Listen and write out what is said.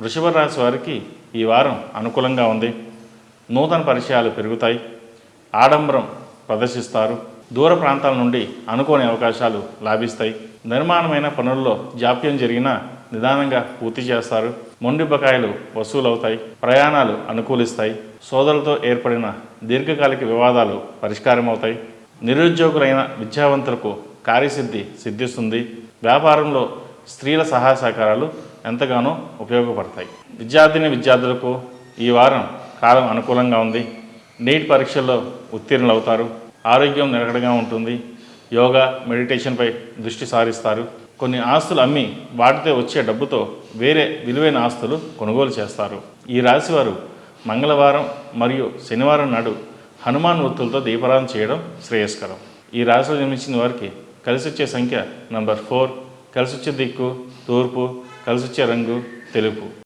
వృషభ రాశి వారికి ఈ వారం అనుకూలంగా ఉంది. నూతన పరిచయాలు పెరుగుతాయి. ఆడంబరం ప్రదర్శిస్తారు. దూర ప్రాంతాల నుండి అనుకోని అవకాశాలు లాభిస్తాయి. నిర్మాణమైన పనుల్లో జాప్యం జరిగినా నిదానంగా పూర్తి చేస్తారు. మొండి బకాయిలు వసూలవుతాయి. ప్రయాణాలు అనుకూలిస్తాయి. సోదరులతో ఏర్పడిన దీర్ఘకాలిక వివాదాలు పరిష్కారమవుతాయి. నిరుద్యోగులైన విద్యావంతులకు కార్యసిద్ధి సిద్ధిస్తుంది. వ్యాపారంలో స్త్రీల సహాయ సహకారాలు ఎంతగానో ఉపయోగపడతాయి. విద్యార్థులకు ఈ వారం కాలం అనుకూలంగా ఉంది. నీట్ పరీక్షల్లో ఉత్తీర్ణులవుతారు. ఆరోగ్యం నిలకడగా ఉంటుంది. యోగా, మెడిటేషన్పై దృష్టి సారిస్తారు. కొన్ని ఆస్తులు అమ్మి వాటితో వచ్చే డబ్బుతో వేరే విలువైన ఆస్తులు కొనుగోలు చేస్తారు. ఈ రాశివారు మంగళవారం మరియు శనివారం నాడు హనుమాన్ ఒత్తులతో దీపారాధన చేయడం శ్రేయస్కరం. ఈ రాశిలో జన్మించిన వారికి కలిసొచ్చే సంఖ్య నంబర్ 4, కలిసొచ్చే దిక్కు తూర్పు, కలిసొచ్చే రంగు తెలుపు.